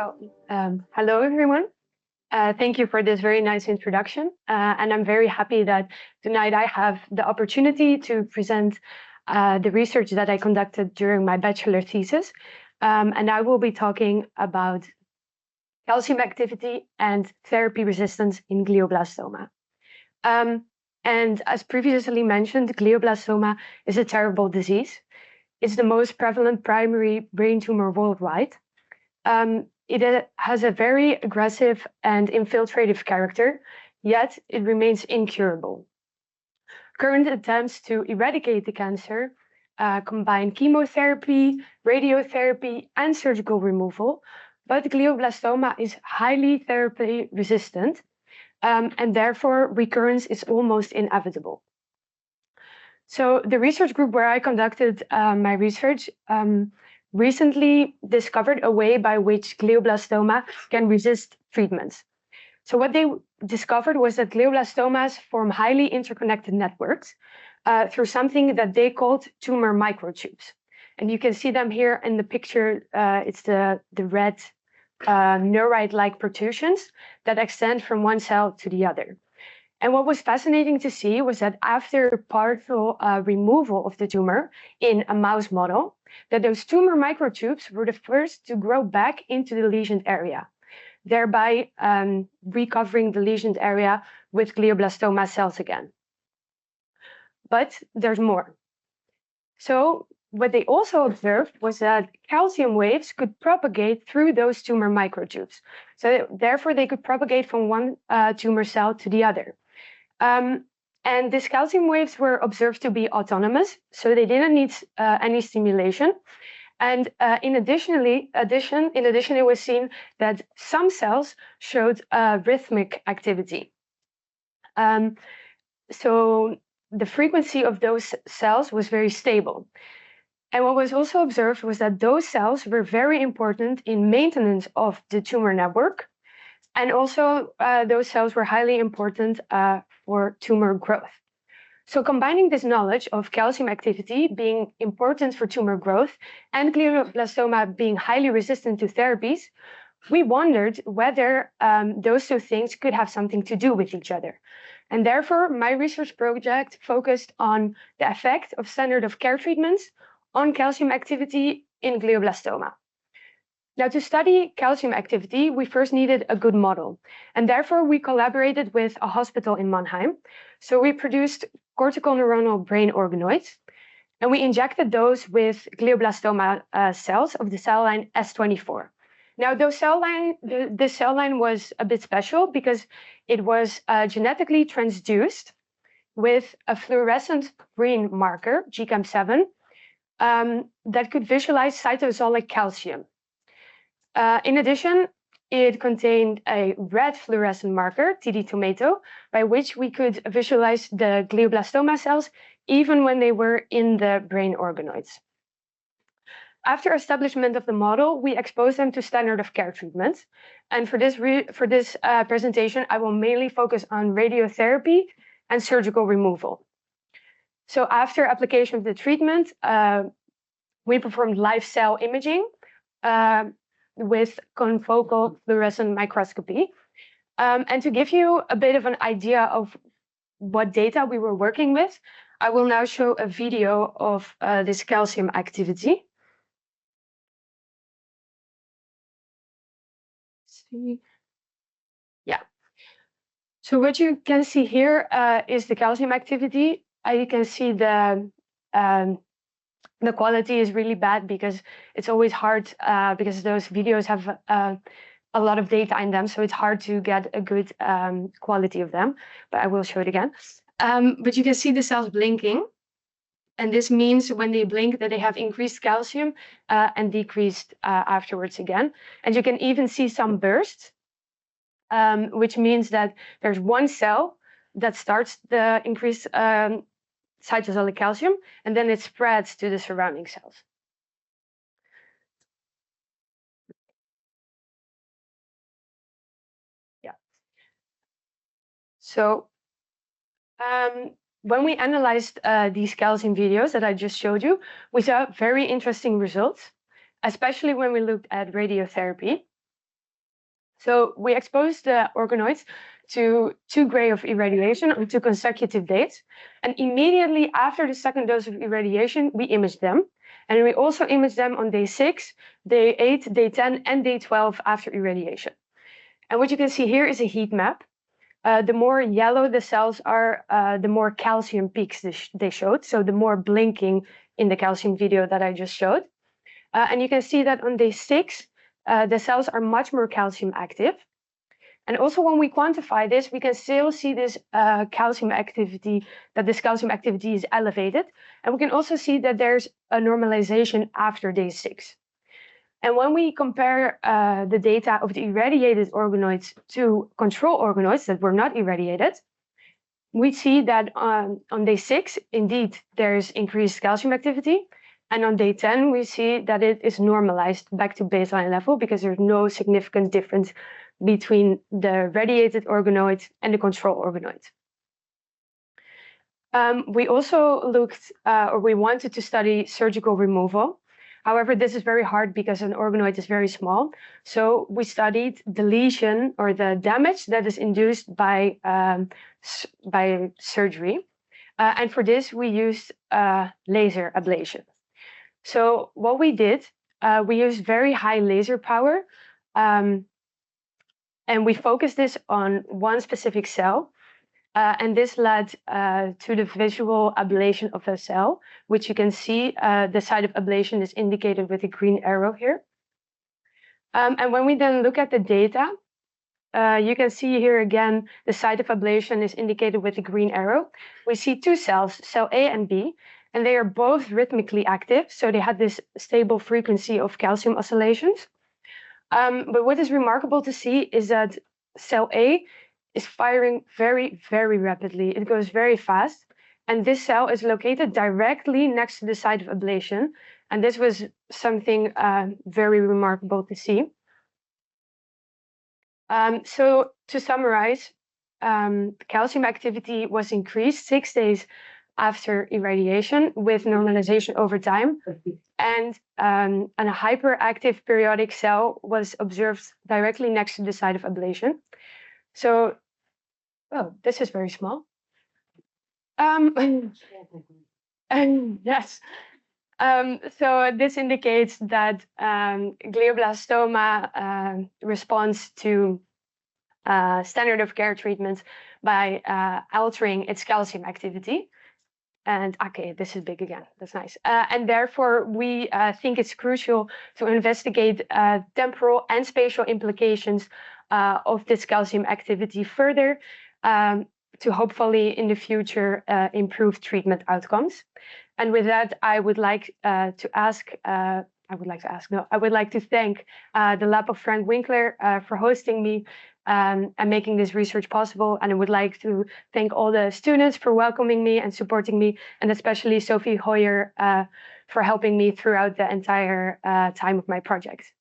Hello everyone. Thank you for this very nice introduction. And I'm very happy that tonight I have the opportunity to present the research that I conducted during my bachelor thesis. And I will be talking about calcium activity and therapy resistance in glioblastoma. And as previously mentioned, glioblastoma is a terrible disease. It's the most prevalent primary brain tumor worldwide. It has a very aggressive and infiltrative character, yet it remains incurable. Current attempts to eradicate the cancer combine chemotherapy, radiotherapy, and surgical removal, but glioblastoma is highly therapy resistant, and therefore recurrence is almost inevitable. So the research group where I conducted my research recently discovered a way by which glioblastoma can resist treatments. So what they discovered was that glioblastomas form highly interconnected networks through something that they called tumor microtubes. And you can see them here in the picture. It's the red neurite-like protrusions that extend from one cell to the other. And what was fascinating to see was that after partial removal of the tumor in a mouse model, that those tumor microtubes were the first to grow back into the lesioned area, thereby recovering the lesioned area with glioblastoma cells again. But there's more. So what they also observed was that calcium waves could propagate through those tumor microtubes. So therefore, they could propagate from one tumor cell to the other. And these calcium waves were observed to be autonomous, so they didn't need any stimulation. And in addition, it was seen that some cells showed rhythmic activity. So the frequency of those cells was very stable. And what was also observed was that those cells were very important in maintenance of the tumor network. And also, those cells were highly important for tumor growth. So combining this knowledge of calcium activity being important for tumor growth and glioblastoma being highly resistant to therapies, we wondered whether those two things could have something to do with each other. And therefore, my research project focused on the effect of standard of care treatments on calcium activity in glioblastoma. Now, to study calcium activity, we first needed a good model, and therefore we collaborated with a hospital in Mannheim. So we produced cortical neuronal brain organoids, and we injected those with glioblastoma cells of the cell line S24. Now, this cell line was a bit special because it was genetically transduced with a fluorescent brain marker, GCAM7, that could visualize cytosolic calcium. In addition, it contained a red fluorescent marker, TD tomato, by which we could visualize the glioblastoma cells even when they were in the brain organoids. After establishment of the model, we exposed them to standard of care treatments. And for this presentation, I will mainly focus on radiotherapy and surgical removal. So after application of the treatment, we performed live cell imaging with confocal fluorescent microscopy. And to give you a bit of an idea of what data we were working with, I will now show a video of this calcium activity. Yeah. So what you can see here is the calcium activity. You can see the quality is really bad because it's always hard because those videos have a lot of data in them, so it's hard to get a good quality of them, but I will show it again. But you can see the cells blinking, and this means when they blink that they have increased calcium and decreased afterwards again. And you can even see some bursts, which means that there's one cell that starts the increased cytosolic calcium, and then it spreads to the surrounding cells. Yeah. So when we analyzed these calcium videos that I just showed you, we saw very interesting results, especially when we looked at radiotherapy. So we exposed the organoids to 2 gray of irradiation on 2 consecutive days. And immediately after the second dose of irradiation, we imaged them. And we also imaged them on day 6, day 8, day 10, and day 12 after irradiation. And what you can see here is a heat map. The more yellow the cells are, the more calcium peaks they showed. So the more blinking in the calcium video that I just showed. And you can see that on day 6, the cells are much more calcium active. And also when we quantify this, we can still see this calcium activity, that this calcium activity is elevated. And we can also see that there's a normalization after day 6. And when we compare the data of the irradiated organoids to control organoids that were not irradiated, we see that on day 6, indeed, there's increased calcium activity. And on day 10, we see that it is normalized back to baseline level because there's no significant difference between the radiated organoid and the control organoid. We also looked, or we wanted to study surgical removal. However, this is very hard because an organoid is very small. So we studied the lesion or the damage that is induced by surgery. And for this, we used laser ablation. So what we did, we used very high laser power. And we focused this on one specific cell. And this led to the visual ablation of a cell, which you can see the site of ablation is indicated with a green arrow here. And when we then look at the data, you can see here again, the site of ablation is indicated with a green arrow. We see 2 cells, cell A and B, and they are both rhythmically active. So they had this stable frequency of calcium oscillations. But what is remarkable to see is that cell A is firing very, very rapidly. It goes very fast. And this cell is located directly next to the site of ablation. And this was something very remarkable to see. So to summarize, calcium activity was increased 6 days after irradiation with normalization over time. And a hyperactive periodic cell was observed directly next to the site of ablation. So, oh, this is very small. Yes. So this indicates that glioblastoma responds to standard of care treatments by altering its calcium activity. And okay, this is big again. That's nice. And therefore, we think it's crucial to investigate temporal and spatial implications of this calcium activity further to hopefully in the future improve treatment outcomes. And with that, I would like to thank the lab of Frank Winkler for hosting me and making this research possible. And I would like to thank all the students for welcoming me and supporting me, and especially Sophie Hoyer for helping me throughout the entire time of my project.